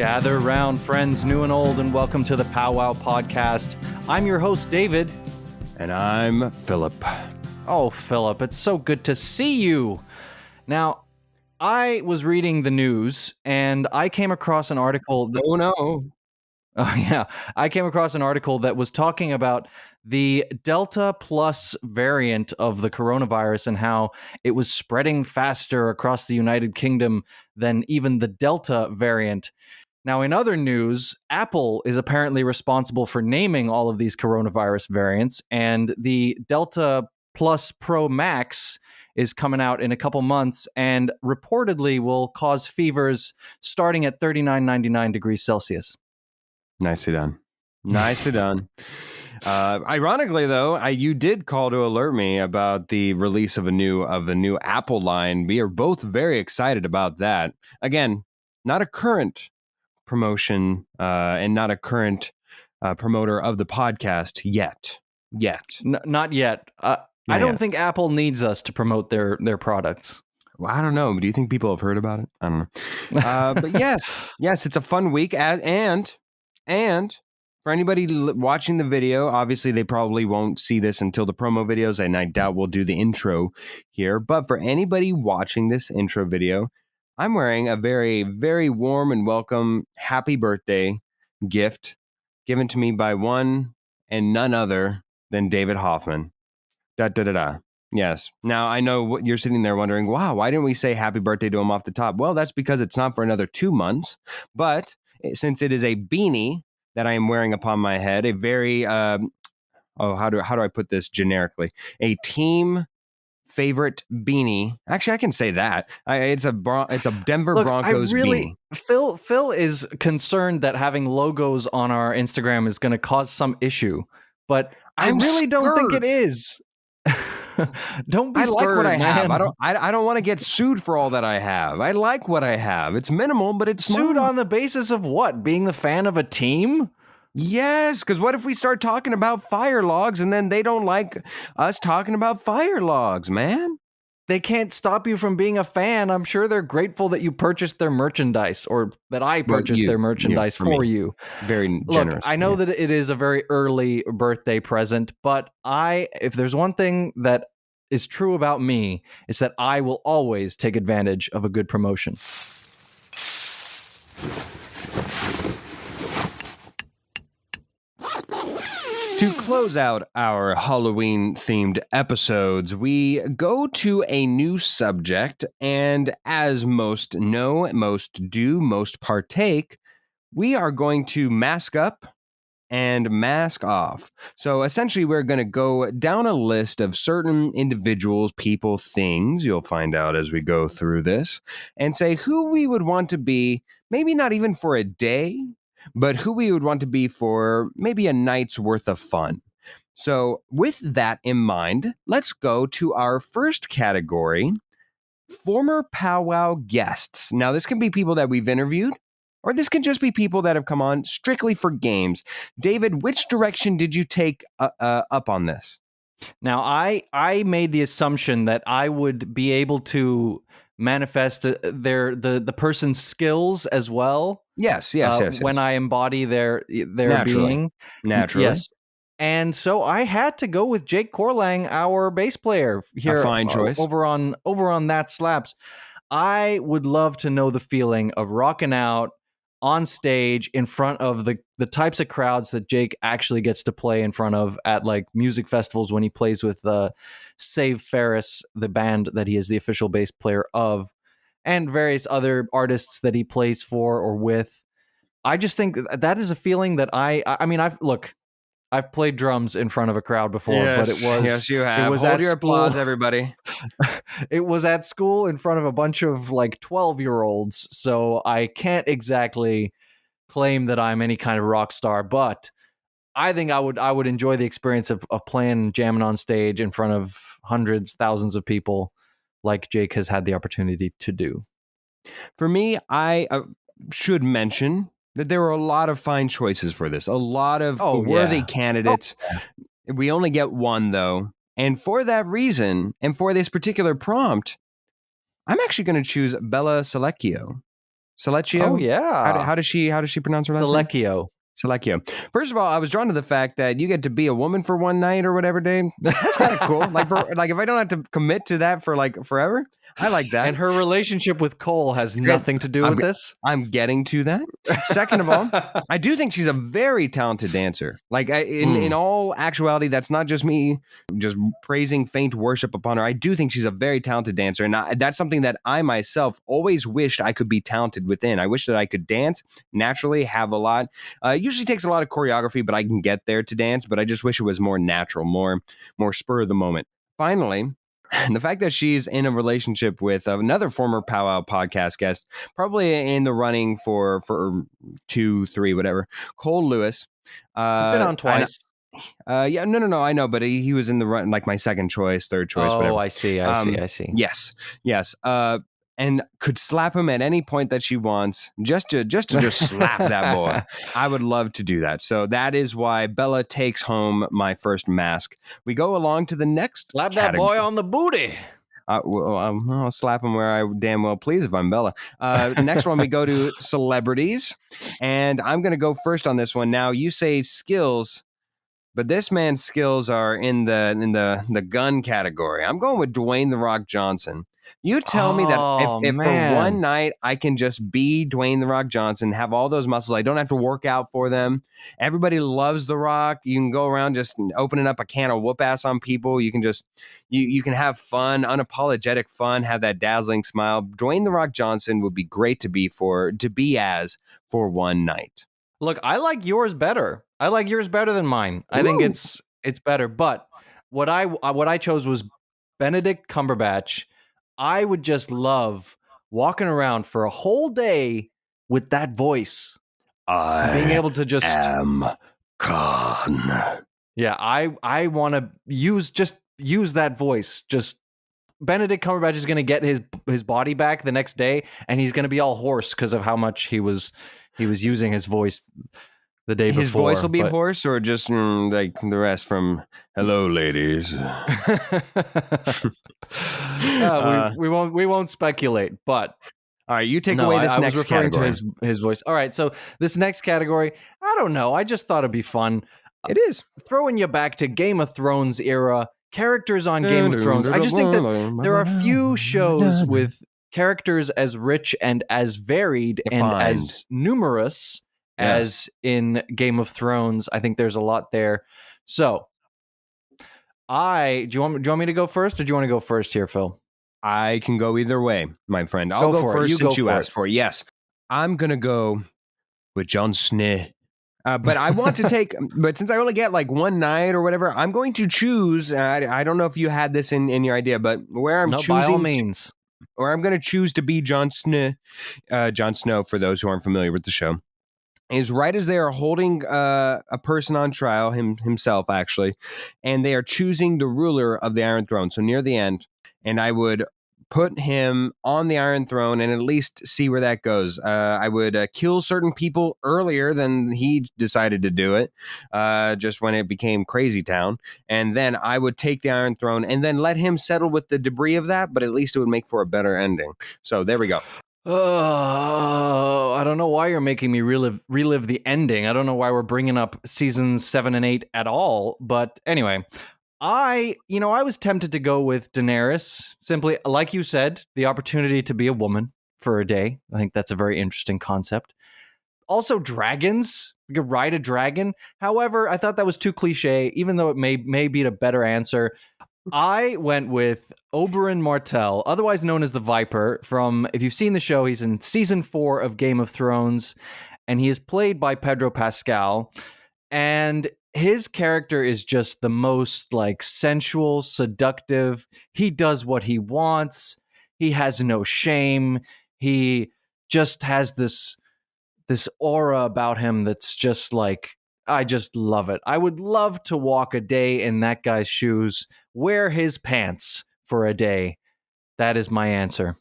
Gather round, friends new and old, and welcome to the POWWOW podcast. I'm your host, David. And I'm Philip. Oh, Philip, it's so good to see you. Now, I was reading the news, and I came across an article... Oh, no. Oh, yeah. I came across an article that was talking about the Delta Plus variant of the coronavirus and how it was spreading faster across the United Kingdom than even the Delta variant. Now, in other news, Apple is apparently responsible for naming all of these coronavirus variants, and the Delta Plus Pro Max is coming out in a couple months and reportedly will cause fevers starting at 39.99 degrees Celsius. Nicely done. Nicely done. Ironically, though, you did call to alert me about the release of a new Apple line. We are both very excited about that. Again, not a current promotion and not a current promoter of the podcast yet. Not yet. I don't think Apple needs us to promote their products. Well, I don't know. Do you think people have heard about it? I don't know. But yes, it's a fun week. And for anybody watching the video, obviously they probably won't see this until the promo videos, and I doubt we'll do the intro here. But for anybody watching this intro video, I'm wearing a very, very warm and welcome happy birthday gift given to me by one and none other than David Hoffman. Yes. Now, I know what you're sitting there wondering, wow, why didn't we say happy birthday to him off the top? Well, that's because it's not for another 2 months. But since it is a beanie that I am wearing upon my head, a very, how do I put this generically? A team favorite beanie. Actually, I can say that. It's a Denver Broncos beanie. Phil is concerned that having logos on our Instagram is going to cause some issue, but I really don't think it is. Don't be I like what I have. Man. I don't want to get sued for all that I have. I like what I have. It's minimal, but it's sued on the basis of what? Being the fan of a team? Yes, because what if we start talking about fire logs and then they don't like us talking about fire logs, man? They can't stop you from being a fan. I'm sure they're grateful that you purchased their merchandise, or that I purchased their merchandise for you. Very generous. Look, I know that it is a very early birthday present, but if there's one thing that is true about me, it's that I will always take advantage of a good promotion. To close out our Halloween-themed episodes, we go to a new subject, and as most know, most do, most partake, we are going to mask up and mask off. So essentially, we're going to go down a list of certain individuals, people, things, you'll find out as we go through this, and say who we would want to be, maybe not even for a day, but who we would want to be for maybe a night's worth of fun. So with that in mind, let's go to our first category, former POWWOW guests. Now, this can be people that we've interviewed, or this can just be people that have come on strictly for games. David, which direction did you take up on this? Now, I made the assumption that I would be able to manifest the person's skills as well. Yes. When I embody their being. Naturally. Yes. And so I had to go with Jake Corlang, our bass player here. A fine choice. Over on That Slaps. I would love to know the feeling of rocking out on stage in front of the types of crowds that Jake actually gets to play in front of at like music festivals when he plays with Save Ferris, the band that he is the official bass player of, and various other artists that he plays for or with. I just think that is a feeling that I've played drums in front of a crowd before, but it was... Yes, you have. It was Hold at your school. applause, everybody. It was at school in front of a bunch of like 12-year-olds, so I can't exactly claim that I'm any kind of rock star, but I think I would enjoy the experience of playing, jamming on stage in front of hundreds, thousands of people like Jake has had the opportunity to do. For me, I should mention that there were a lot of fine choices for this, a lot of worthy candidates. We only get one, though. And for that reason, and for this particular prompt, I'm actually going to choose Bella Selecchio. Oh Selecchio. yeah, How does she pronounce her last name? Selecchio. Selecchio. First of all, I was drawn to the fact that you get to be a woman for one night or whatever day. That's kind of cool. Like if I don't have to commit to that for like forever, I like that. And her relationship with Cole has Great. nothing to do with this. I'm getting to that. Second of all, I do think she's a very talented dancer. Like in all actuality, that's not just me just praising faint worship upon her. I do think she's a very talented dancer, and that's something that I myself always wished I could be talented within. I wish that I could dance naturally, have a lot. It usually takes a lot of choreography, but I can get there to dance. But I just wish it was more natural, more spur of the moment. Finally, and the fact that she's in a relationship with another former POWWOW podcast guest, probably in the running for 2, 3, whatever, Cole Lewis. He's been on twice. Yeah, no, I know, but he was in the run, like my second choice, third choice, whatever. I see. Yes. And could slap him at any point that she wants, just to slap that boy. I would love to do that. So that is why Bella takes home my first mask. We go along to the next Slap that boy on the booty. I'll slap him where I damn well please if I'm Bella. Next one, we go to celebrities, and I'm going to go first on this one. Now, you say skills, but this man's skills are in the gun category. I'm going with Dwayne "The Rock" Johnson. You tell me that if for one night I can just be Dwayne "The Rock" Johnson, have all those muscles, I don't have to work out for them. Everybody loves The Rock. You can go around just opening up a can of whoop ass on people. You can just you can have fun, unapologetic fun, have that dazzling smile. Dwayne "The Rock" Johnson would be great to be as for one night. Look, I like yours better. I like yours better than mine. I think it's better. But what I chose was Benedict Cumberbatch. I would just love walking around for a whole day with that voice. Being able to just am Khan. Yeah, I want to use that voice. Just Benedict Cumberbatch is going to get his body back the next day, and he's going to be all hoarse because of how much he was using his voice the day before. His voice will be hoarse, or just like the rest from "Hello, ladies." We won't speculate, but all right, you take away this next was referring category. to his voice. All right, so this next category, I don't know. I just thought it'd be fun. It is throwing you back to Game of Thrones era characters on Game of Thrones. I just think that there are few shows with characters as rich and as varied and as numerous as in Game of Thrones. I think there's a lot there. So, do you want me to go first, or do you want to go first here, Phil? I can go either way, my friend. I'll go first since you asked for it. Yes, I'm gonna go with Jon Snow. But I want to take, but since I only get like one night or whatever, I'm going to choose. I don't know if you had this in your idea, but where I'm choosing, by all means, where I'm going to choose to be Jon Snow, for those who aren't familiar with the show, is right as they are holding a person on trial, himself actually, and they are choosing the ruler of the Iron Throne. So near the end, and I would put him on the Iron Throne and at least see where that goes. I would kill certain people earlier than he decided to do it, just when it became Crazy Town. And then I would take the Iron Throne and then let him settle with the debris of that, but at least it would make for a better ending. So there we go. Oh, I don't know why you're making me relive the ending. I don't know why we're bringing up seasons 7 and 8 at all. But anyway, I was tempted to go with Daenerys, simply, like you said, the opportunity to be a woman for a day. I think that's a very interesting concept. Also, dragons. We could ride a dragon. However, I thought that was too cliche, even though it may be a better answer. I went with Oberyn Martell, otherwise known as the Viper, from, if you've seen the show, he's in season 4 of Game of Thrones, and he is played by Pedro Pascal. And his character is just the most like sensual, seductive. He does what he wants. He has no shame. He just has this aura about him that's just like, I just love it. I would love to walk a day in that guy's shoes, wear his pants for a day. That is my answer.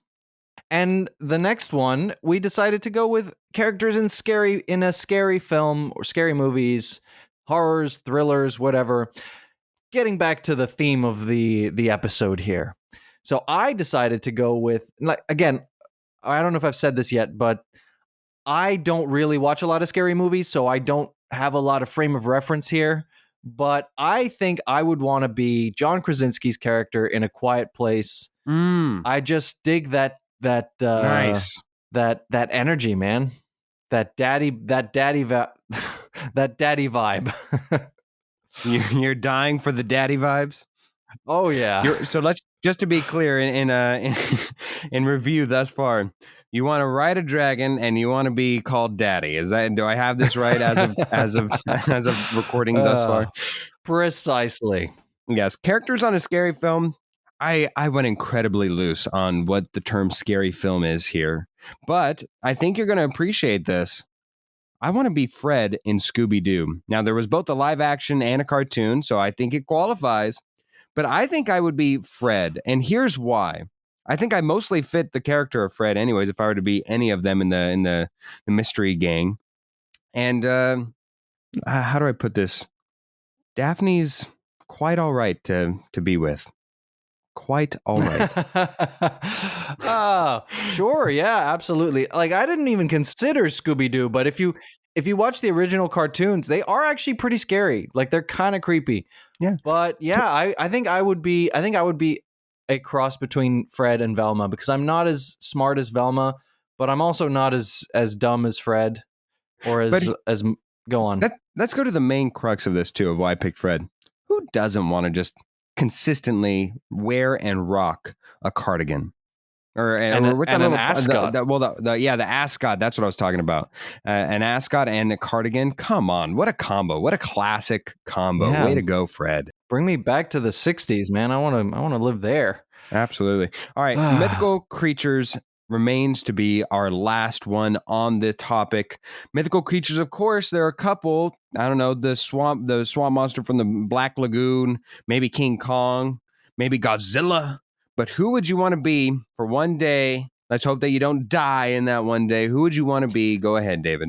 And the next one, we decided to go with characters in a scary film or scary movies, horrors, thrillers, whatever. Getting back to the theme of the episode here. So I decided to go with, like, again, I don't know if I've said this yet, but I don't really watch a lot of scary movies, so I don't have a lot of frame of reference here. But I think I would want to be John Krasinski's character in A Quiet Place. Mm, I just dig nice. that energy, man. That that daddy vibe. You're dying for the daddy vibes. Oh yeah. So let's just to be clear in review thus far, you want to ride a dragon and you want to be called daddy. Is that, do I have this right as of recording thus far? Precisely. Yes. Characters on a scary film. I went incredibly loose on what the term scary film is here, but I think you're going to appreciate this. I want to be Fred in Scooby Doo. Now, there was both a live action and a cartoon, so I think it qualifies. But I think I would be Fred, and here's why. I think I mostly fit the character of Fred, anyways. If I were to be any of them in the mystery gang, and how do I put this? Daphne's quite all right to be with. Quite all right. Sure, yeah, absolutely. Like I didn't even consider Scooby Doo, but if you watch the original cartoons, they are actually pretty scary. Like they're kind of creepy. Yeah. But yeah, I think I would be a cross between Fred and Velma because I'm not as smart as Velma, but I'm also not as dumb as Fred or But as go on. let's go to the main crux of this too, of why I picked Fred. Who doesn't want to just consistently wear and rock a cardigan? Or what's that an little ascot. the ascot. That's what I was talking about. An ascot and a cardigan. Come on, what a combo! What a classic combo! Yeah. Way to go, Fred. Bring me back to the 60s, man. I want to live there. Absolutely. All right, mythical creatures remains to be our last one on the topic. Mythical creatures, of course, there are a couple. I don't know, the swamp monster from the Black Lagoon, maybe King Kong, maybe Godzilla. But who would you want to be for one day? Let's hope that you don't die in that one day. Who would you want to be? Go ahead, David.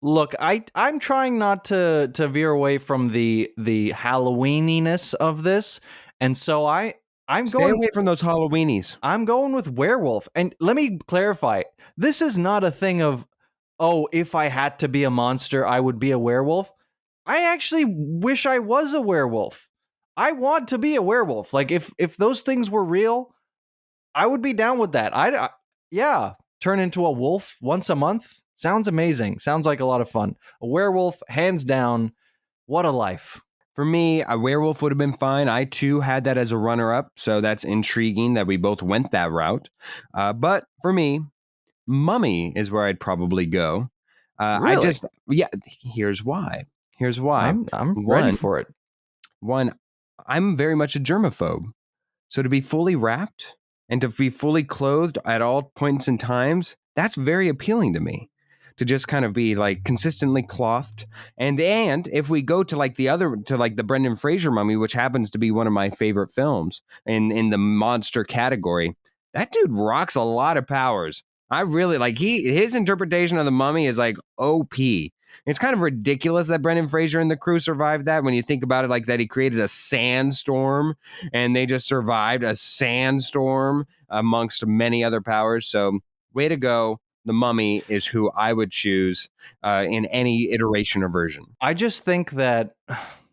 Look, I'm trying not to veer away from the Halloweeniness of this, and so I'm Stay going away from those Halloweenies. I'm going with werewolf. And let me clarify, this is not a thing of, oh, if I had to be a monster, I would be a werewolf. I actually wish I was a werewolf. I want to be a werewolf. Like if those things were real, I would be down with that. Yeah, turn into a wolf once a month. Sounds amazing. Sounds like a lot of fun. A werewolf, hands down. What a life. For me, a werewolf would have been fine. I too had that as a runner up, so that's intriguing that we both went that route. But for me, mummy is where I'd probably go. Really? Here's why. Here's why. I'm ready for it. One, I'm very much a germaphobe. So to be fully wrapped and to be fully clothed at all points and times, that's very appealing to me. To just kind of be like consistently clothed. And if we go to like the Brendan Fraser mummy, which happens to be one of my favorite films in the monster category, that dude rocks a lot of powers. I really like his interpretation of the mummy is like OP. It's kind of ridiculous that Brendan Fraser and the crew survived that when you think about it, like that he created a sandstorm and they just survived a sandstorm amongst many other powers. So way to go. The mummy is who I would choose in any iteration or version. I just think that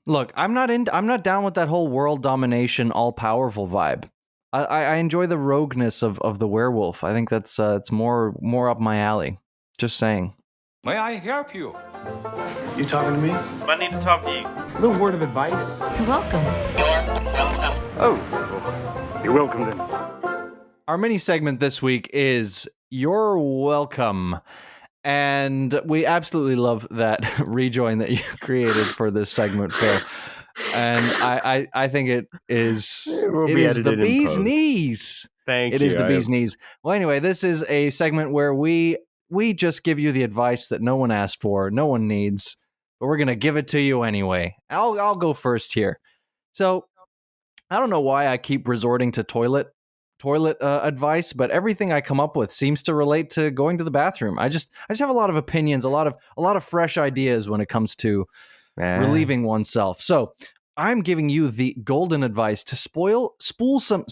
look, I'm not down with that whole world domination, all powerful vibe. I enjoy the rogueness of the werewolf. I think that's it's more up my alley. Just saying. May I help you? You talking to me? I need to talk to you. A little word of advice. You're welcome. Oh, you're welcome then. Our mini segment this week is You're Welcome. And we absolutely love that rejoin that you created for this segment, Phil. And I think it is the bee's knees. Thank you. It is the bee's knees. Well, anyway, this is a segment where we just give you the advice that no one asked for, no one needs, but we're gonna give it to you anyway. I'll go first here. So I don't know why I keep resorting to toilet advice, but everything I come up with seems to relate to going to the bathroom. I just have a lot of opinions, a lot of fresh ideas when it comes to relieving oneself. So I'm giving you the golden advice to spool some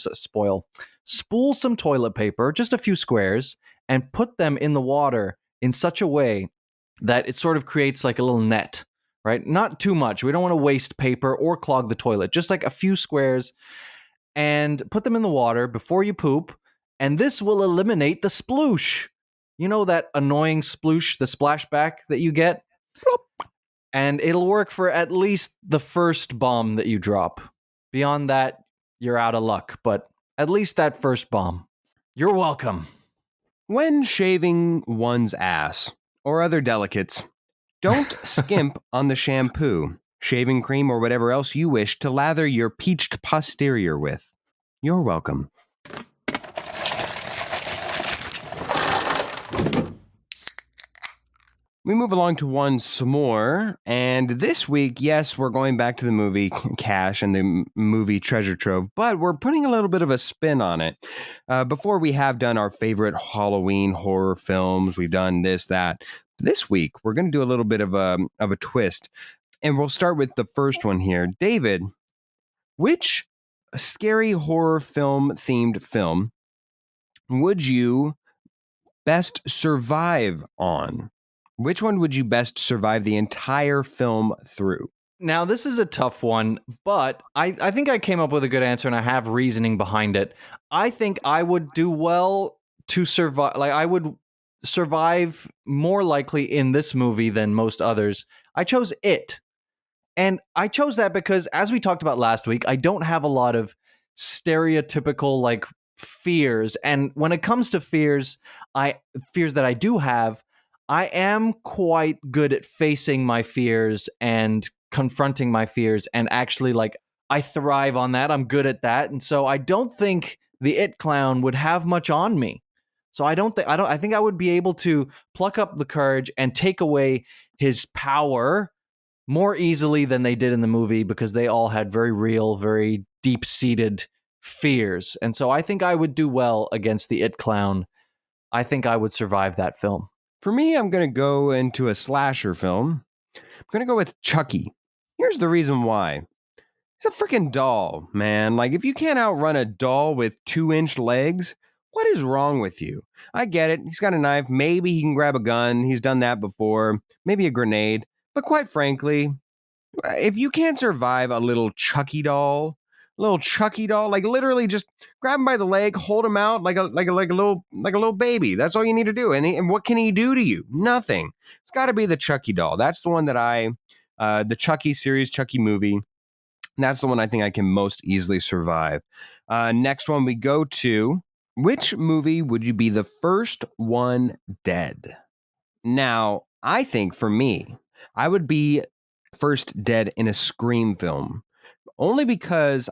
toilet paper, just a few squares, and put them in the water in such a way that it sort of creates like a little net, right? Not too much. We don't want to waste paper or clog the toilet. Just like a few squares, and put them in the water before you poop, and this will eliminate the sploosh. You know that annoying sploosh, the splashback that you get? And it'll work for at least the first bomb that you drop. Beyond that, you're out of luck, but at least that first bomb. You're welcome. When shaving one's ass or other delicates, don't skimp on the shampoo, shaving cream, or whatever else you wish to lather your peached posterior with. You're welcome. We move along to one s'more, and this week, yes, we're going back to the movie Cash and the movie Treasure Trove, but we're putting a little bit of a spin on it. Before we have done our favorite Halloween horror films, we've done this, that. This week, we're going to do a little bit of a twist, and we'll start with the first one here. David, which scary horror themed film would you best survive on? Which one would you best survive the entire film through? Now, this is a tough one, but I think I came up with a good answer, and I have reasoning behind it. I think I would do well to survive. Like, I would survive more likely in this movie than most others. I chose It. And I chose that because, as we talked about last week, I don't have a lot of stereotypical, like, fears. And when it comes to fears that I do have, I am quite good at facing my fears and confronting my fears, and actually, like, I thrive on that. I'm good at that. And so I don't think the It clown would have much on me. So I think I would be able to pluck up the courage and take away his power more easily than they did in the movie, because they all had very real, very deep-seated fears. And so I think I would do well against the It clown. I think I would survive that film. For me, I'm going to go into a slasher film. I'm going to go with Chucky. Here's the reason why. It's a freaking doll, man. Like, if you can't outrun a doll with 2-inch legs, what is wrong with you? I get it. He's got a knife. Maybe he can grab a gun. He's done that before. Maybe a grenade. But quite frankly, if you can't survive a little Chucky doll, like literally just grab him by the leg, hold him out like a little baby. That's all you need to do. And what can he do to you? Nothing. It's got to be the Chucky doll. That's the one that the Chucky series, Chucky movie. That's the one I think I can most easily survive. Next one we go to, which movie would you be the first one dead? Now, I think for me, I would be first dead in a Scream film, only because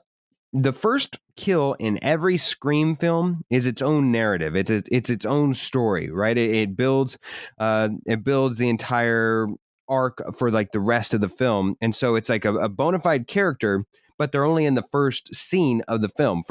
the first kill in every Scream film is its own narrative. It's its own story, right? It builds the entire arc for like the rest of the film, and so it's like a bona fide character, but they're only in the first scene of the film,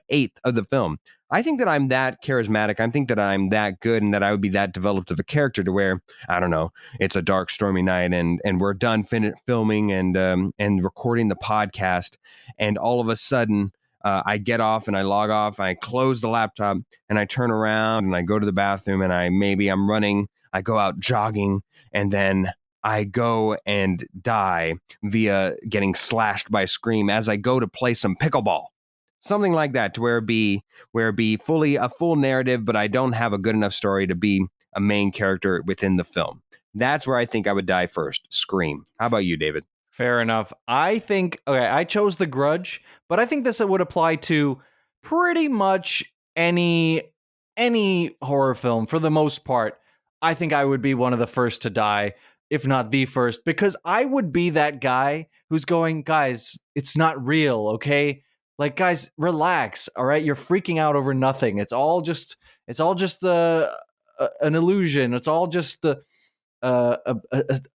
eighth of the film. I think that I'm that charismatic. I think that I'm that good, and that I would be that developed of a character to where, I don't know, it's a dark, stormy night, and we're done filming and recording the podcast, and all of a sudden, I get off and I log off. I close the laptop and I turn around and I go to the bathroom, and I'm running. I go out jogging, and then I go and die via getting slashed by Scream as I go to play some pickleball. Something like that, to where it be fully a full narrative, but I don't have a good enough story to be a main character within the film. That's where I think I would die first. Scream. How about you, David? Fair enough. I think, okay, I chose The Grudge, but I think this would apply to pretty much any horror film for the most part. I think I would be one of the first to die, if not the first, because I would be that guy who's going, guys, it's not real, okay? Like, guys, relax, all right? You're freaking out over nothing. It's all just an illusion. It's all just a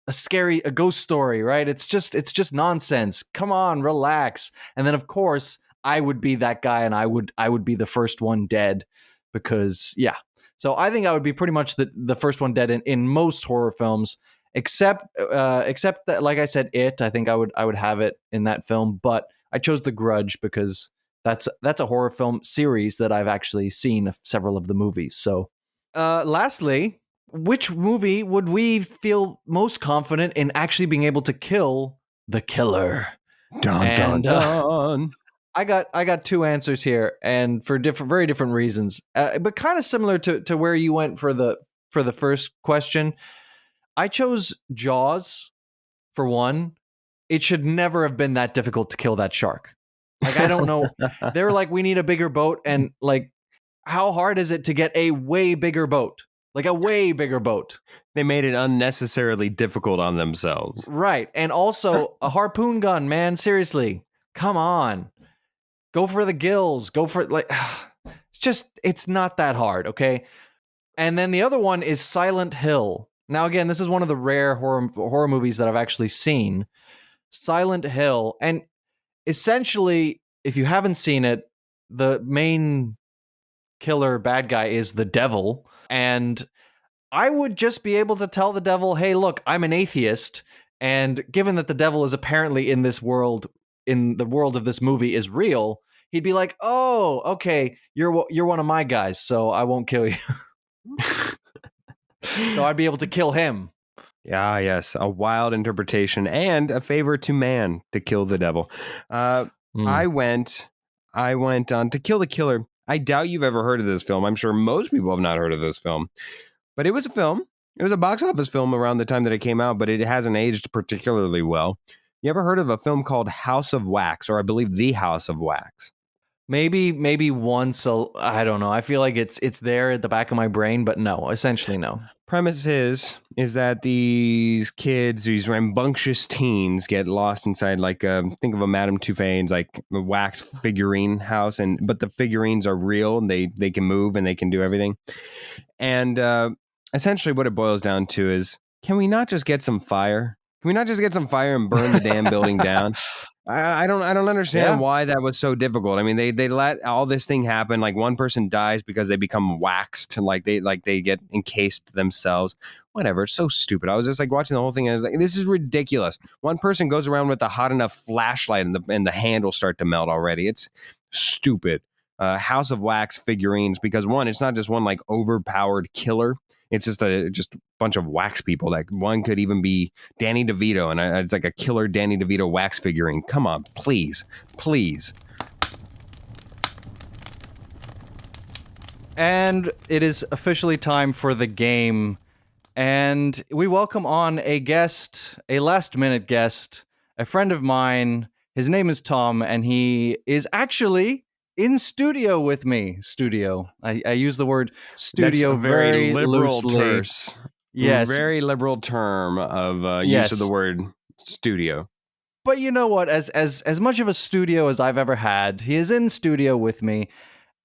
scary ghost story, right? It's just nonsense. Come on, relax. And then, of course, I would be that guy, and I would be the first one dead, because yeah. So I think I would be pretty much the first one dead in most horror films, except that, like I said, It. I think I would have it in that film, but I chose The Grudge because that's a horror film series that I've actually seen several of the movies. So, lastly, Which movie would we feel most confident in actually being able to kill the killer? Dun, dun, And dun. I got two answers here, and for very different reasons, but kind of similar to where you went for the first question. I chose Jaws for one. It should never have been that difficult to kill that shark. Like, I don't know. They were like, we need a bigger boat, and like, how hard is it to get a way bigger boat? Like a way bigger boat. They made it unnecessarily difficult on themselves. Right. And also a harpoon gun, man. Seriously. Come on. Go for the gills. Go for like it's not that hard, okay? And then the other one is Silent Hill. Now again, this is one of the rare horror movies that I've actually seen. Silent Hill. And essentially, if you haven't seen it, the main killer bad guy is the devil, and I would just be able to tell the devil, hey, look, I'm an atheist. And given that the devil is apparently in this world, in the world of this movie, is real, he'd be like, oh, okay, you're one of my guys, so I won't kill you. So I'd be able to kill him. Yeah, yes. A wild interpretation and a favor to man to kill the devil. I went on To Kill the Killer. I doubt you've ever heard of this film. I'm sure most people have not heard of this film. But it was a film. It was a box office film around the time that it came out, but it hasn't aged particularly well. You ever heard of a film called House of Wax, or I believe The House of Wax? Maybe once. I don't know. I feel like it's there at the back of my brain, but no, essentially no. Premise is that these kids, these rambunctious teens, get lost inside think of a Madame Tussauds like a wax figurine house, but the figurines are real and they can move and they can do everything. And essentially, what it boils down to is, can we not just get some fire? Can we not just get some fire and burn the damn building down? I don't understand why that was so difficult. I mean, they let all this thing happen. Like, one person dies because they become waxed, like they get encased themselves. Whatever. It's so stupid. I was just like watching the whole thing, and I was like, this is ridiculous. One person goes around with a hot enough flashlight, and the handles start to melt already. It's stupid. House of Wax figurines, because one, it's not just one like overpowered killer. It's just a bunch of wax people. That one could even be Danny DeVito, and it's like a killer Danny DeVito wax figurine. Come on, please. And it is officially time for the game. And we welcome on a guest, a last-minute guest, a friend of mine. His name is Tom, and he is actually in studio with me. I use the word studio. That's a very liberal loosely. term. Yes. Very liberal term of use of the word studio. But you know what? As much of a studio as I've ever had, he is in studio with me.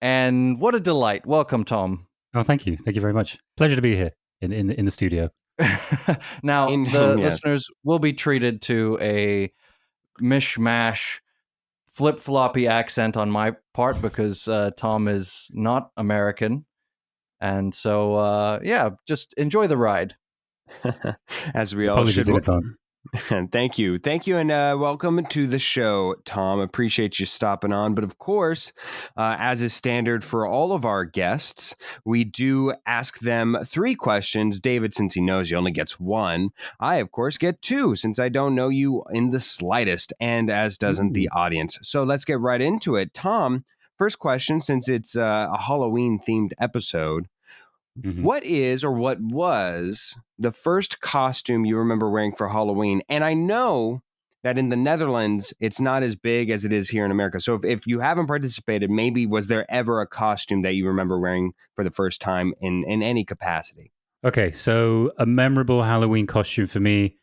And what a delight. Welcome, Tom. Oh, thank you. Thank you very much. Pleasure to be here in the studio. Now, listeners will be treated to a mishmash flip-floppy accent on my part because Tom is not American. And so, just enjoy the ride. As we all should. In advance. Thank you. And welcome to the show, Tom. Appreciate you stopping on. But of course, as is standard for all of our guests, we do ask them 3 questions. David, since he knows you, only gets 1. I, of course, get 2 since I don't know you in the slightest, and as doesn't the audience. So let's get right into it. Tom, first question, since it's a Halloween-themed episode. Mm-hmm. What is or what was the first costume you remember wearing for Halloween? And I know that in the Netherlands, it's not as big as it is here in America. So if you haven't participated, maybe was there ever a costume that you remember wearing for the first time in any capacity? Okay, so a memorable Halloween costume for me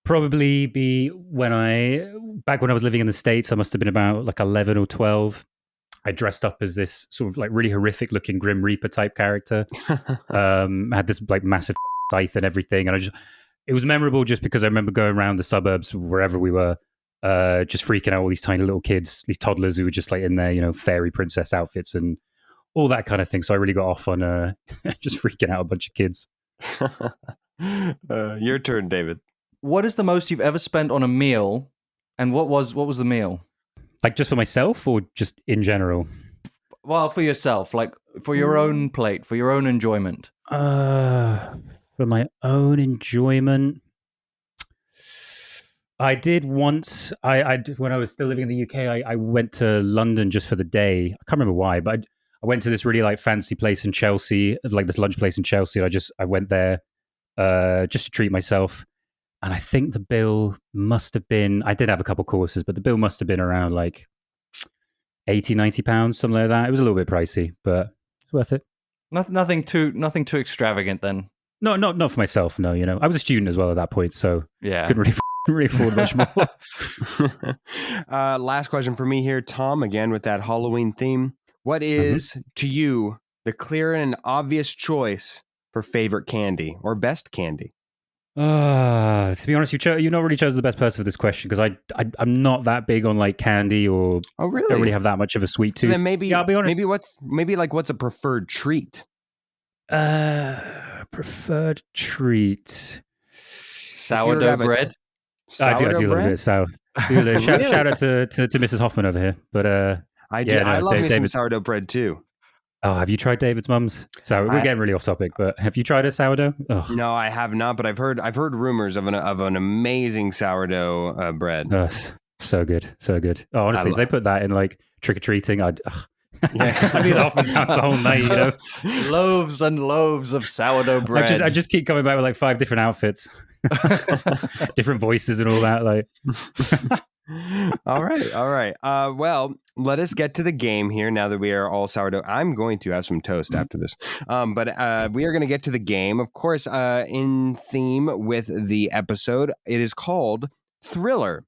probably be back when I was living in the States, I must have been about like 11 or 12. I dressed up as this sort of like really horrific looking Grim Reaper type character. Had this like massive scythe and everything. And it was memorable just because I remember going around the suburbs, wherever we were, just freaking out all these tiny little kids, these toddlers who were just like in their, fairy princess outfits and all that kind of thing. So I really got off on just freaking out a bunch of kids. Your turn, David. What is the most you've ever spent on a meal? And what was the meal? Like just for myself or just in general? Well, for yourself, like for your own plate, for your own enjoyment. For my own enjoyment, I did once. When I was still living in the UK, I went to London just for the day. I can't remember why, but I went to this really like fancy place in Chelsea, like this lunch place in Chelsea. I went there just to treat myself, and I think the bill must have been. I did have a couple courses, but the bill must have been around like 80, 90 pounds, something like that. It was a little bit pricey, but it's worth it. Nothing too extravagant then. No, not for myself. No, I was a student as well at that point, so Yeah. couldn't really afford much more. Last question for me here, Tom, again with that Halloween theme. What is, to you, the clear and obvious choice for favorite candy or best candy? To be honest, you not really chose the best person for this question because I'm not that big on like candy or Oh, really? don't really have that much of a sweet So tooth. then maybe, I'll be honest. what's a preferred treat? Preferred treat. Sourdough bread. I do love a bit of sour. Shout out to Mrs. Hoffman over here. But I love me some David. sourdough bread too. Oh, have you tried David's mum's? So we're getting really off topic, but have you tried a sourdough? Oh. No, I have not, but I've heard rumors of an amazing sourdough bread. Oh, so good, so good. Oh, honestly, if they put that in like trick or treating, I'd be in the Hoffman's house the whole night. Loaves and loaves of sourdough bread. I just keep coming back with like 5 different outfits, different voices, and all that. Like, all right. Well, let us get to the game here. Now that we are all sourdough, I'm going to have some toast after this. But we are going to get to the game, of course, in theme with the episode. It is called Thriller.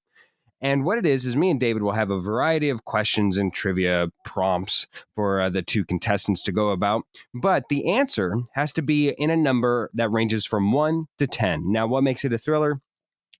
And what it is me and David will have a variety of questions and trivia prompts for the two contestants to go about. But the answer has to be in a number that ranges from 1 to 10. Now, what makes it a thriller?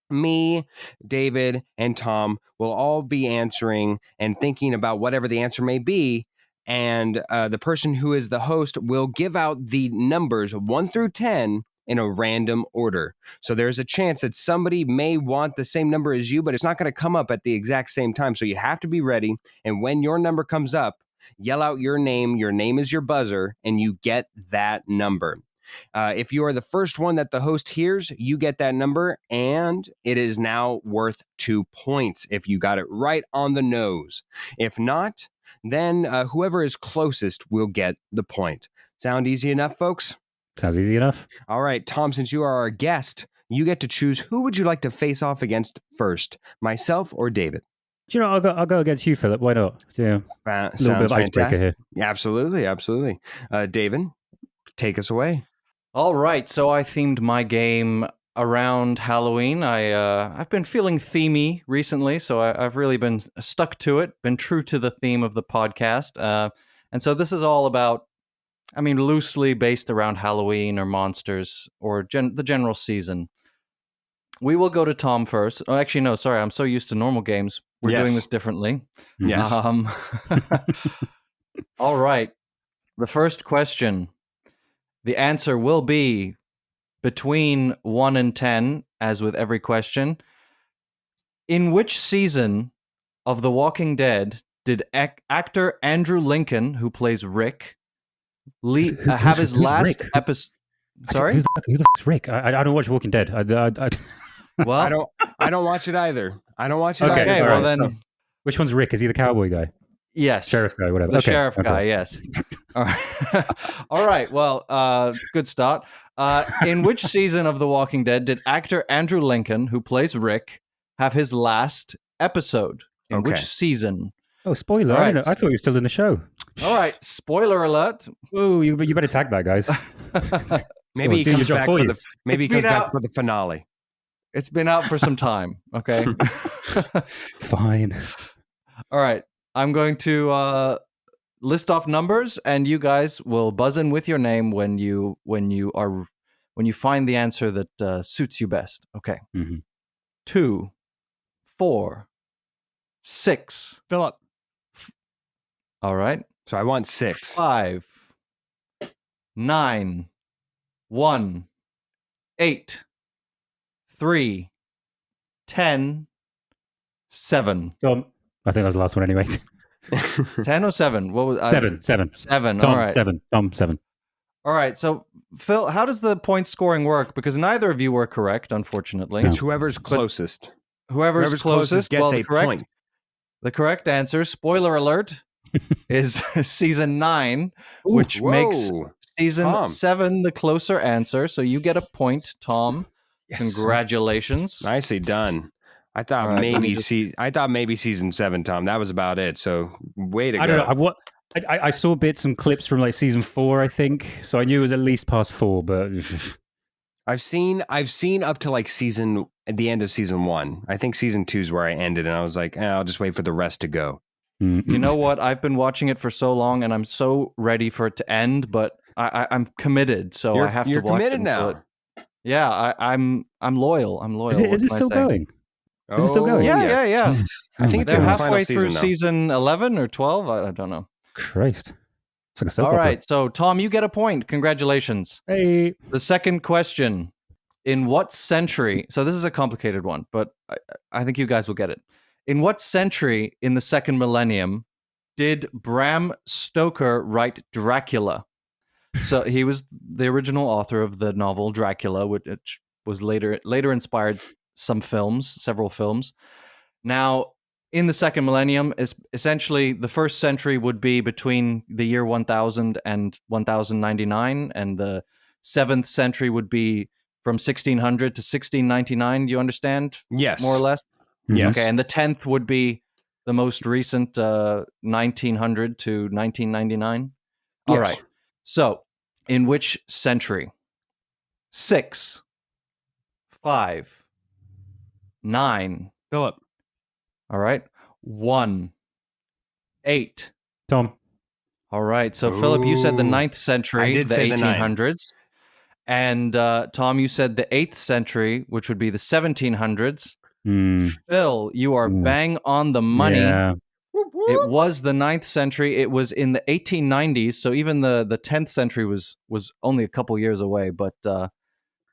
Me, David, and Tom will all be answering and thinking about whatever the answer may be. And the person who is the host will give out the numbers 1 through 10 in a random order. So there's a chance that somebody may want the same number as you, but it's not going to come up at the exact same time. So you have to be ready. And when your number comes up, yell out your name. Your name is your buzzer, and you get that number. If you are the first one that the host hears, you get that number, and it is now worth 2 points if you got it right on the nose. If not, then whoever is closest will get the point. Sound easy enough, folks? sounds easy enough. All right, Tom, since you are our guest, you get to choose who would you like to face off against first, myself or David? Do you know, I'll go against you, Philip. Why not? Yeah, a little bit of icebreaker here. Yeah, absolutely. David, take us away. All right, so I themed my game around Halloween. I've been feeling themey recently, so I've really been stuck to it, been true to the theme of the podcast. And so this is all about, loosely based around Halloween or monsters or the general season. We will go to Tom first. Oh, actually, no, sorry. I'm so used to normal games. We're doing this differently. Yes. All right. The first question. The answer will be between 1 and 10, as with every question. In which season of The Walking Dead did actor Andrew Lincoln, who plays Rick, have his last episode? Sorry? Who the fuck's Rick? I don't watch Walking Dead. Well, I don't watch it either. Okay, well then, which one's Rick? Is he the cowboy guy? Yes, sheriff guy, whatever. The sheriff guy, yes. All right, all right. Well, good start. In which season of The Walking Dead did actor Andrew Lincoln, who plays Rick, have his last episode? In which season? Oh, spoiler! Right. I thought you were still in the show. All right, spoiler alert. Oh, you better tag that, guys. Maybe he comes back for the finale. It's been out for some time. Okay. Fine. All right. I'm going to list off numbers, and you guys will buzz in with your name when you find the answer that suits you best. Okay. Mm-hmm. 2, 4, 6. Philip. All right. So I want 6. 5, 9, 1, 8, 3, 10, 7. Tom. I think that was the last one anyway. 10 or 7? What was 7? 7. 7. Tom, All right. 7. Tom, 7. All right. So, Phil, how does the point scoring work? Because neither of you were correct, unfortunately. It's whoever's closest. Whoever's closest gets well, a point. The correct answer, spoiler alert, is season 9, Ooh, which makes whoa. season Tom. 7 the closer answer. So you get a point, Tom. Yes. Congratulations. Nicely done. I thought All right, let me maybe season 7, Tom. That was about it. So way to go. I don't know. I saw bits and clips from like season 4, I think, so I knew it was at least past 4. But I've seen up to like at the end of season 1. I think season 2 is where I ended, and I was like, I'll just wait for the rest to go. You know what? I've been watching it for so long, and I'm so ready for it to end. But I'm committed, so I have to watch committed it until now. Yeah, I'm loyal. I'm loyal. is it What can I still say? going? Is it still going? Yeah. I think it's They're in the halfway final through season now. season 11 or 12. I don't know. Christ. It's like a soap All opera. right, so Tom, you get a point. Congratulations. Hey. The second question: in what century? So this is a complicated one, but I think you guys will get it. In what century in the second millennium did Bram Stoker write Dracula? So he was the original author of the novel Dracula, which was later inspired several films. Now, in the second millennium, is essentially the first century would be between the year 1000 and 1099, and the 7th century would be from 1600 to 1699. Do you understand? Yes. More or less? Yes. Okay, and the 10th would be the most recent 1900 to 1999. All Yes. right. So, in which century? 6, 5, 9. Philip. All right. 1, 8. Tom. All right. So, Philip, you said the Ooh. 9th century, I did the say the 1800s. And Tom, you said the 8th century, which would be the 1700s. Phil, you are bang on the money. Yeah. It was the 9th century. It was in the 1890s. So even the 10th century was only a couple years away. But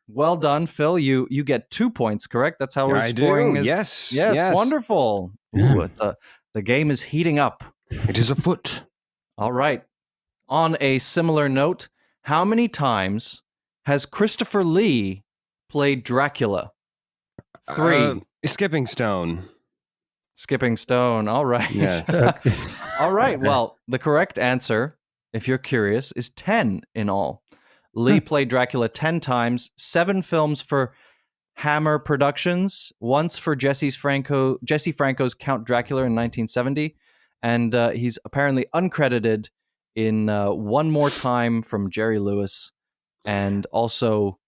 well done, Phil. You get 2 points, correct? That's how we're I scoring. do. Yes, Yes. wonderful. Yeah. Ooh, the game is heating up. It is afoot. All right. On a similar note, how many times has Christopher Lee played Dracula? 3. Skipping stone. Skipping stone. All right. Yes. All right. Well, the correct answer, if you're curious, is 10 in all. Lee played Dracula 10 times, 7 films for Hammer Productions, once for Jesse Franco's Count Dracula in 1970, and he's apparently uncredited in One More Time from Jerry Lewis, and also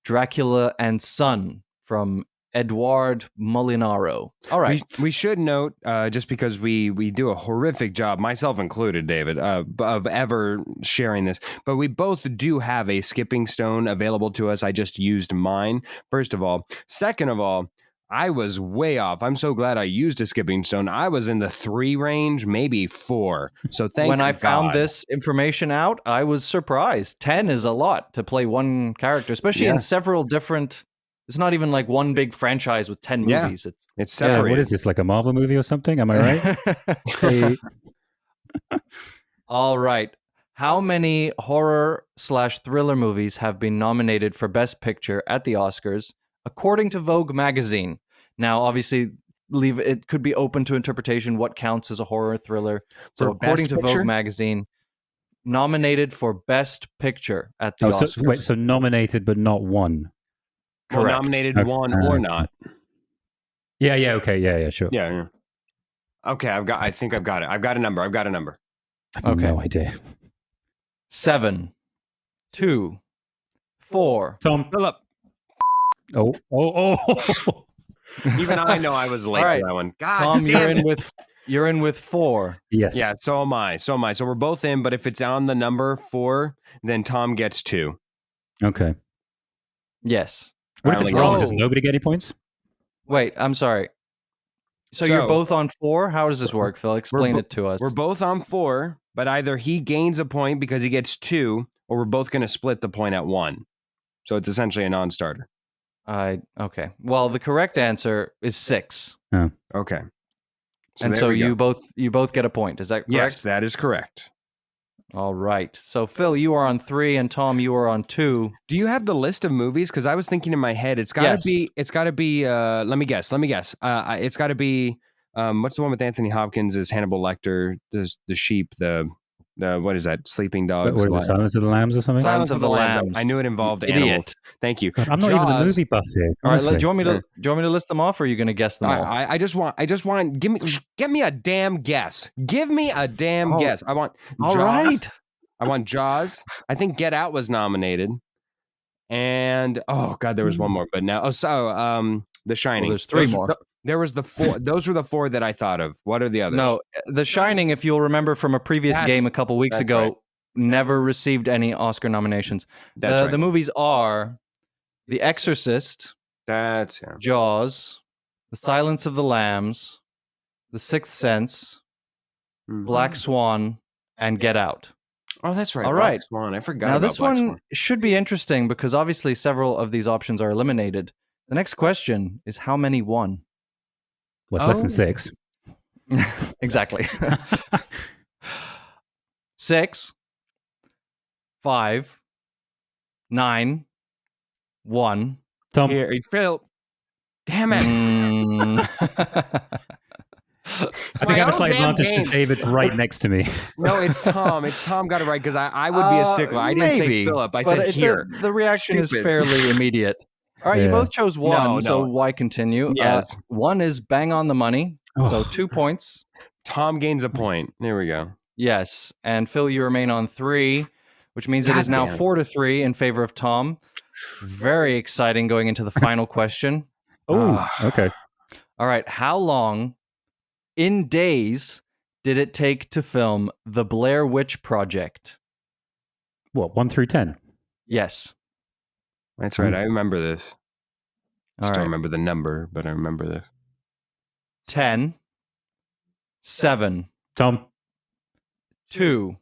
Dracula and Son from Edward Molinaro. All right. We should note, just because we do a horrific job, myself included, David, of ever sharing this, but we both do have a skipping stone available to us. I just used mine, first of all. Second of all, I was way off. I'm so glad I used a skipping stone. I was in the 3 range, maybe 4. So thank When I God. found this information out, I was surprised. 10 is a lot to play one character, especially in several different. It's not even like one big franchise with 10 movies. It's Yeah, separated. what is this, like a Marvel movie or something? Am I right? Hey. All right. How many horror/thriller movies have been nominated for Best Picture at the Oscars, according to Vogue magazine? Now, obviously, it could be open to interpretation what counts as a horror thriller. So, For according Best to Picture? Vogue magazine, nominated for Best Picture at the Oscars. So nominated but not won. Well, Correct. nominated one or not. Yeah, okay, yeah, sure. Yeah. Okay, I think I've got it. I've got a number. I have no idea. 7, 2, 4. Tom. Philip. Oh. Even I know I was late All right. for that one. God, Tom, damn you're in with 4. Yes. Yeah, so am I. So we're both in, but if it's on the number 4, then Tom gets 2. Okay. Yes. What if it's Finally wrong? got Does it. nobody get any points? Wait, I'm sorry. So you're both on 4? How does this work, Phil? Explain it to us. We're both on 4, but either he gains a point because he gets 2, or we're both going to split the point at 1. So it's essentially a non-starter. Okay. Well, the correct answer is 6. Oh. Okay. And there so we you go. both get a point. Is that correct? Yes, that is correct. All right. So, Phil, you are on 3, and Tom, you are on 2. Do you have the list of movies? Because I was thinking in my head, it's got to Yes. be. It's got to be. Let me guess. It's got to be. What's the one with Anthony Hopkins as Hannibal Lecter? The sheep. The what is that? Sleeping dogs. What is it, Silence of the Lambs or something? Silence of the Lambs. I knew it involved You animals. idiot. Thank you. God, I'm not even a Jaws. movie buff here. All right. Do honestly. you want me to list them off, or are you going to guess them all? I just want. Give me a damn guess. Give me a damn Oh, guess. I want. all Jaws. right. I want Jaws. I think Get Out was nominated. And oh god, there was one more, but now The Shining. Well, there's 3 more. There was the 4. Those were the 4 that I thought of. What are the others? No, The Shining, if you'll remember from a previous game a couple weeks ago, right. never received any Oscar nominations. That's right. The movies are The Exorcist, That's Jaws, The Silence of the Lambs, The Sixth Sense, Black Swan, and Get Out. Oh, that's right. All Black right. Swan. I forgot Now, about this Black one Swan. should be interesting because obviously several of these options are eliminated. The next question is how many won? Well, it's less than 6. Exactly. 6, 5, 9, 1. Tom, Here, Phil. Damn it. I think I have a slight advantage because David's right next to me. No, it's Tom. It's Tom got it right because I would be a stickler. I didn't say Philip. I said here. The reaction is Stupid. fairly immediate. All right, you both chose 1, so why continue? Yes. 1 is bang on the money, so 2 points. Tom gains a point. There we go. Yes, and Phil, you remain on 3, which means it is now 4-3 in favor of Tom. Very exciting going into the final question. Oh, okay. All right, how long in days did it take to film The Blair Witch Project? What, 1 through 10? Yes. That's right. I remember this. I All just right. don't remember the number, but I remember this. 10, 7, Tom, 2,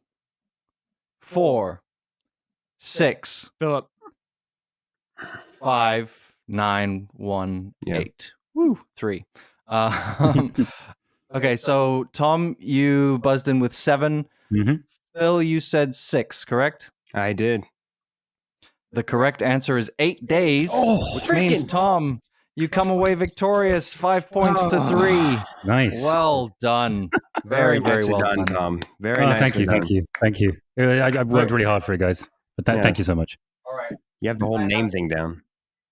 4, 6, Philip. 5, 9, 1, Yeah. 8. Woo, 3. Okay, so Tom, you buzzed in with 7. Mhm. Phil, you said 6, correct? I did. The correct answer is 8 days, which means, Tom, you come away victorious, 5 points to 3. Nice. Well done. Very, very nicely well done, done. Tom. Very Oh, nicely done. thank you. I've worked really hard for it, guys. But thank you so much. All right. You have the whole name thing down.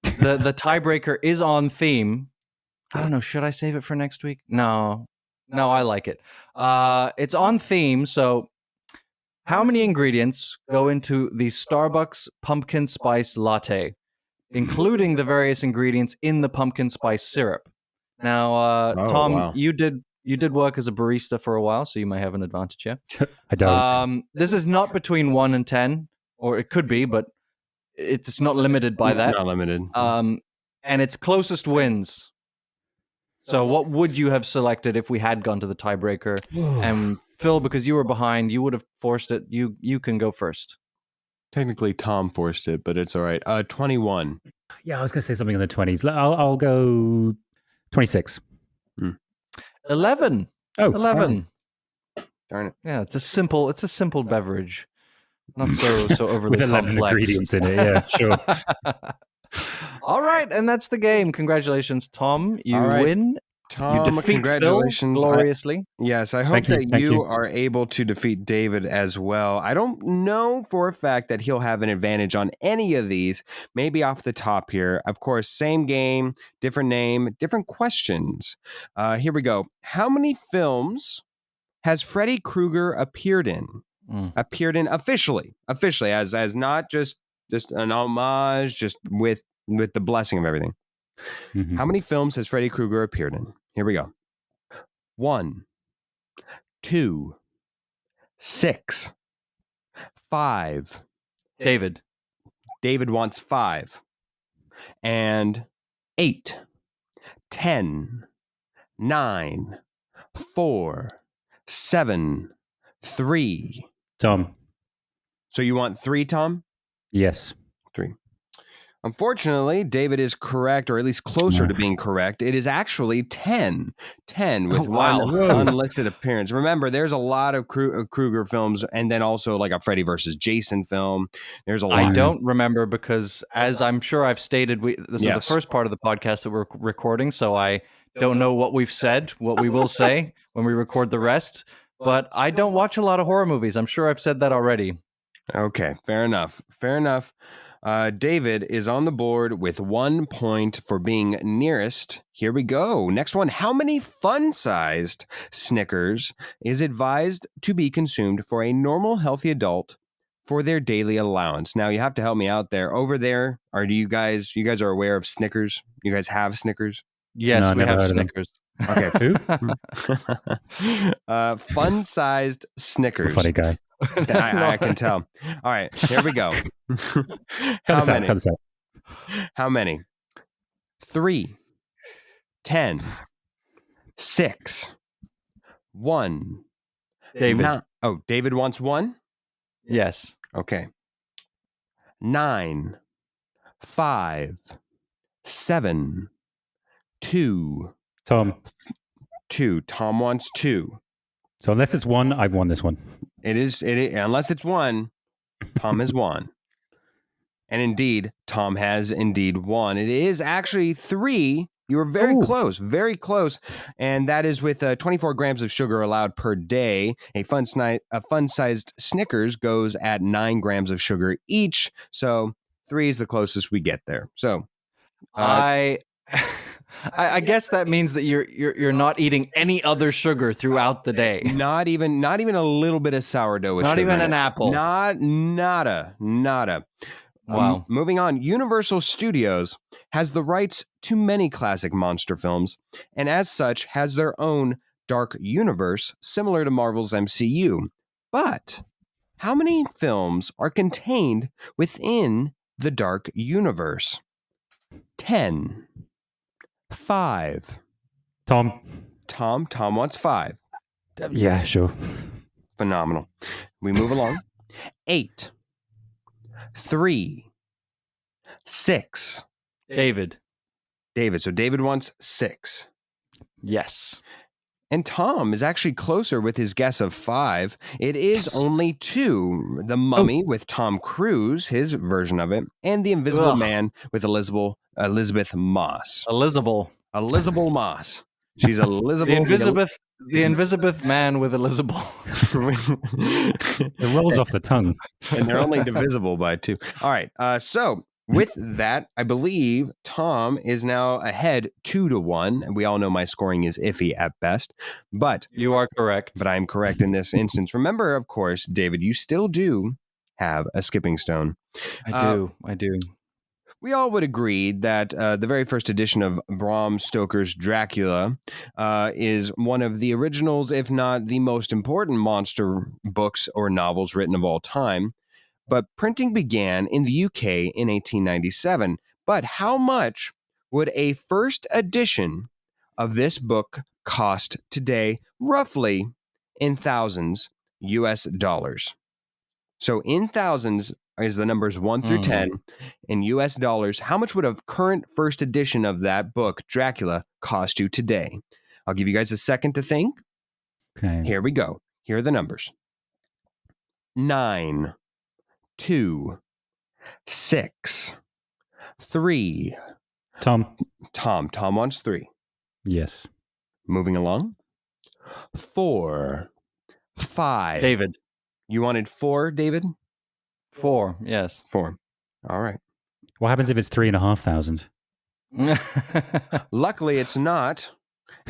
The tiebreaker is on theme. I don't know. Should I save it for next week? No, I like it. It's on theme. So, how many ingredients go into the Starbucks pumpkin spice latte, including the various ingredients in the pumpkin spice syrup? Now, Tom, wow. you did work as a barista for a while, so you may have an advantage here. I don't. This is not between 1 and 10, or it could be, but it's not limited by that. Not limited. And its closest wins. So what would you have selected if we had gone to the tiebreaker? And Phil, because you were behind, you would have forced it. You can go first. Technically, Tom forced it, but it's all right. 21. Yeah, I was going to say something in the 20s. I'll go 26. 11. Oh, 11. Darn it. Yeah, it's a simple beverage. Not so overly with 11 complex. ingredients in it. Yeah, sure. All right, and that's the game. Congratulations, Tom. You All right. win. Tom, You defeat congratulations. Phil gloriously. Yes, I hope Thank you, that thank you you. are able to defeat David as well. I don't know for a fact that he'll have an advantage on any of these. Maybe off the top here. Of course, same game, different name, different questions. Here we go. How many films has Freddy Krueger appeared in? Appeared in officially as not just an homage, just with the blessing of everything. Mhm. How many films has Freddy Krueger appeared in? Here we go. 1, 2, 6, 5. David. David wants 5. And 8, 10, 9, 4, 7, 3. Tom, So you want 3, Tom? yes. 3. Unfortunately, David is correct, or at least closer to being correct. It is actually 10. 10 with wow. one Whoa. unlisted appearance. Remember, there's a lot of Krueger films, and then also like a Freddy versus Jason film. There's a lot. I don't remember because, as I'm sure I've stated, this is the Yes. first part of the podcast that we're recording, so I don't know what we've said, what we will say when we record the rest. But I don't watch a lot of horror movies. I'm sure I've said that already. Okay, fair enough. Fair enough. David is on the board with 1 point for being nearest. Here we go. Next one. How many fun-sized Snickers is advised to be consumed for a normal, healthy adult for their daily allowance? Now, you have to help me out there. Over there, you guys are aware of Snickers? You guys have Snickers? Yes, No, we never have heard of them. Snickers. Okay, fun-sized Snickers. Funny guy. I can tell. All right, here we go. Cut this out. How many? 3, 10, 6, 1. David. David wants 1? Yes. Okay. 9, 5, 7, 2, Tom. 2. Tom wants 2. So unless it's 1, I've won this one. It is unless it's 1, Tom has won. And indeed, Tom has indeed won. It is actually 3. You were very close, very close. And that is with 24 grams of sugar allowed per day. A fun-sized Snickers goes at 9 grams of sugar each. So 3 is the closest we get there. So I guess that means that you're not eating any other sugar throughout the day. not even a little bit of sourdough with Not sugar even in an it. apple. Nada. Wow. Moving on, Universal Studios has the rights to many classic monster films, and as such has their own dark universe similar to Marvel's MCU. But how many films are contained within the dark universe? 10. 5. Tom. Tom wants 5. Yeah, sure. Phenomenal. We move along. 8. 3. 6. David. So David wants 6. Yes. And Tom is actually closer with his guess of 5. It is only 2. The Mummy with Tom Cruise, his version of it, and The Invisible Man with Elizabeth Moss. Elizabeth Moss. She's Elizabeth. The Invisible Man with Elizabeth. It rolls off the tongue. And they're only divisible by 2. All right. So with that, I believe Tom is now ahead 2-1. And we all know my scoring is iffy at best. But You are correct. But I'm correct in this instance. Remember, of course, David, you still do have a skipping stone. I do. We all would agree that the very first edition of Bram Stoker's Dracula is one of the originals, if not the most important monster books or novels written of all time. But printing began in the UK in 1897. But how much would a first edition of this book cost today, roughly in thousands US dollars? So in thousands is the numbers 1 through 10 in US dollars. How much would a current first edition of that book, Dracula, cost you today? I'll give you guys a second to think. Okay. Here we go. Here are the numbers. 9, 2, 6, 3. Tom. Tom wants 3. Yes. Moving along. 4, 5. David. You wanted 4, David? 4. Yes. 4. All right. What happens if it's 3,500? Luckily, it's not.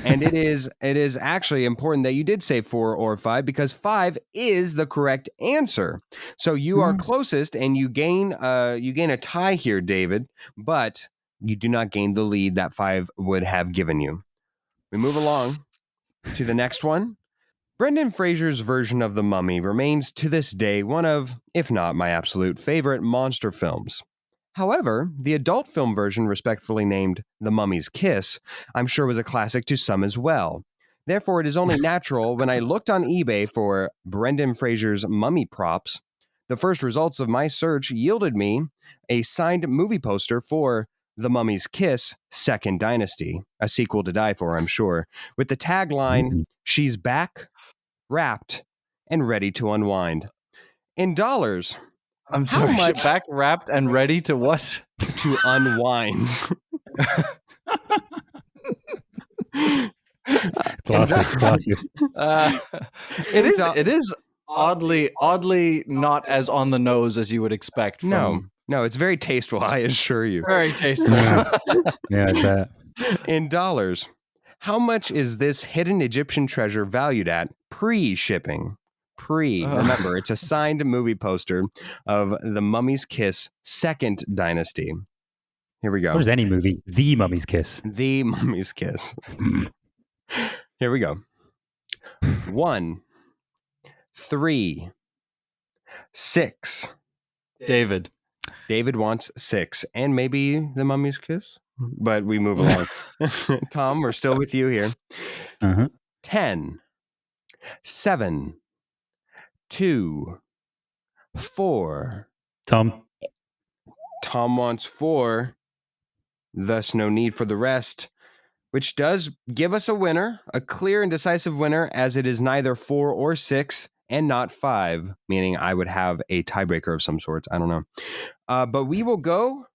And it is actually important that you did say 4 or 5 because 5 is the correct answer. So you are closest and you gain a tie here, David, but you do not gain the lead that 5 would have given you. We move along to the next one. Brendan Fraser's version of The Mummy remains to this day one of, if not my absolute favorite monster films. However, the adult film version, respectfully named The Mummy's Kiss, I'm sure was a classic to some as well. Therefore, it is only natural when I looked on eBay for Brendan Fraser's mummy props The first results of my search yielded me a signed movie poster for The Mummy's Kiss, Second Dynasty, a sequel to die for, I'm sure, with the tagline, "She's back, wrapped, and ready to unwind." In dollars, I'm how sorry. much Back wrapped and ready to what? to unwind? Classic. It is oddly not as on the nose as you would expect. From No, it's very tasteful, I assure you. Very tasteful. Yeah, I bet. In dollars, how much is this hidden Egyptian treasure valued at pre-shipping? Remember, it's a signed movie poster of The Mummy's Kiss, Second Dynasty. Here we go. What is any movie? The Mummy's Kiss. The Mummy's Kiss. Here we go. 1, 3, 6. David. David wants 6, and maybe The Mummy's Kiss, but we move along. Tom, we're still with you here. 10, 7, 2, 4. Tom. Tom wants 4, thus no need for the rest, which does give us a winner, a clear and decisive winner, as it is neither 4 or 6 and not 5, meaning I would have a tiebreaker of some sort. I don't know. But we will go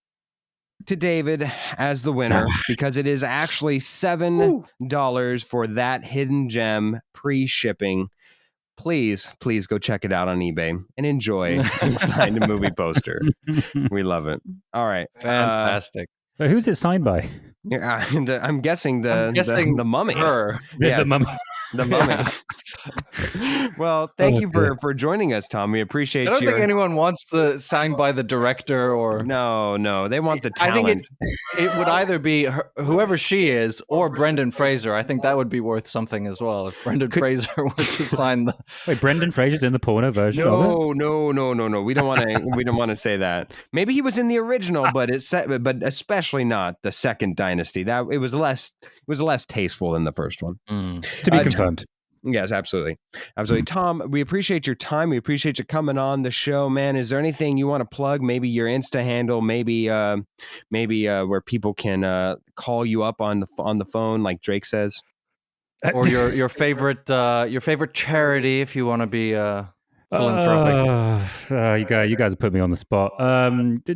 to David as the winner because it is actually $7 for that hidden gem pre-shipping. Please go check it out on eBay and enjoy the signed movie poster. We love it. All right. Fantastic. But who's it signed by? Yeah, I'm guessing the mummy. Her. Yeah, the mummy. The mummy. Well, thank you for joining us, Tom. We appreciate you. I don't think anyone wants the signed by the director or... No, they want the talent. I think it would either be whoever she is or Brendan Fraser. I think that would be worth something as well if Brendan Fraser were to sign the... Wait, Brendan Fraser's in the porno version of it? No. We don't want to say that. Maybe he was in the original, but especially not the Second Dynasty. That it was less tasteful than the first one. To be confirmed. Yes, absolutely. Tom, we appreciate your time. We appreciate you coming on the show, man. Is there anything you want to plug? Maybe your Insta handle, maybe where people can call you up on the phone, like Drake says, or your favorite charity if you want to be philanthropic. You guys have put me on the spot. I've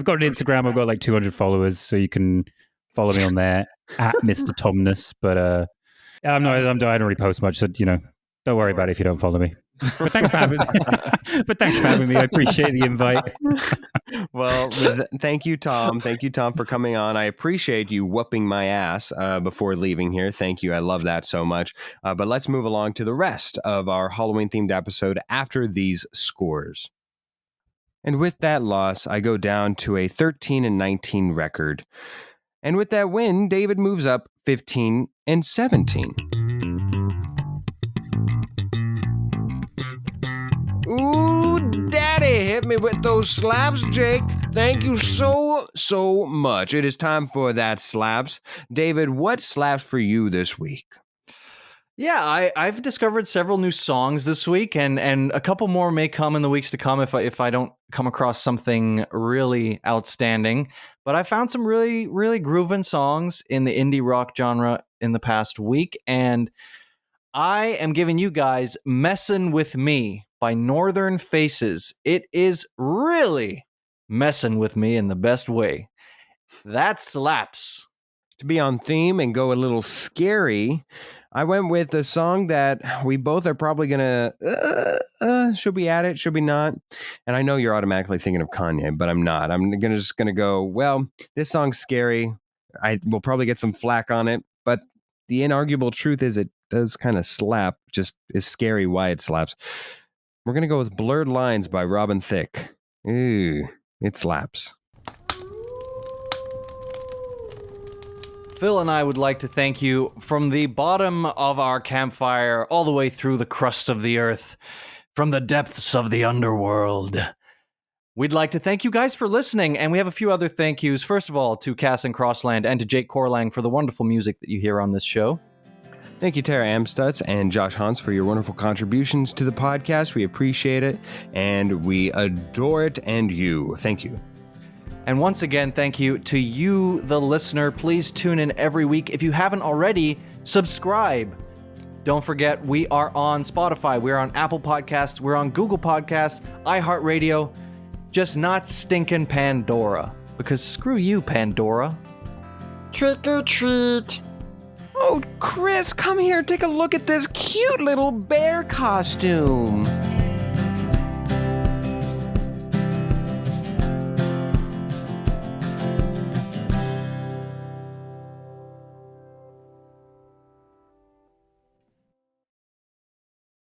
got an Instagram. I've got like 200 followers, so you can follow me on there at Mr. Tomness. But I don't really post much, so don't worry about it if you don't follow me. But thanks for having me. I appreciate the invite. Well, thank you, Tom. Thank you, Tom, for coming on. I appreciate you whooping my ass before leaving here. Thank you. I love that so much. But let's move along to the rest of our Halloween-themed episode after these scores. And with that loss, I go down to a 13-19 record. And with that win, David moves up 15-17. Ooh, daddy, hit me with those slaps, Jake. Thank you so much. It is time for that slaps. David, what slaps for you this week? Yeah, I've discovered several new songs this week, and a couple more may come in the weeks to come if I don't come across something really outstanding. But I found some really, really grooving songs in the indie rock genre in the past week, and I am giving you guys Messin' With Me by Northern Faces. It is really messing with me in the best way. That slaps. To be on theme and go a little scary, I went with a song that we both are probably going to, should we add it? Should we not? And I know you're automatically thinking of Kanye, but I'm not. I'm just going to go, well, this song's scary. I will probably get some flack on it, but the inarguable truth is it does kind of slap, just is scary why it slaps. We're going to go with Blurred Lines by Robin Thicke. Ooh, it slaps. Phil and I would like to thank you from the bottom of our campfire all the way through the crust of the earth, from the depths of the underworld. We'd like to thank you guys for listening, and we have a few other thank yous. First of all, to Cass and Crossland and to Jake Corlang for the wonderful music that you hear on this show. Thank you, Tara Amstutz and Josh Hans, for your wonderful contributions to the podcast. We appreciate it, and we adore it, and you. Thank you. And once again, thank you to you, the listener. Please tune in every week. If you haven't already, subscribe. Don't forget, we are on Spotify, we're on Apple Podcasts, we're on Google Podcasts, iHeartRadio, just not stinking Pandora. Because screw you, Pandora. Trick or treat. Oh, Chris, come here. Take a look at this cute little bear costume.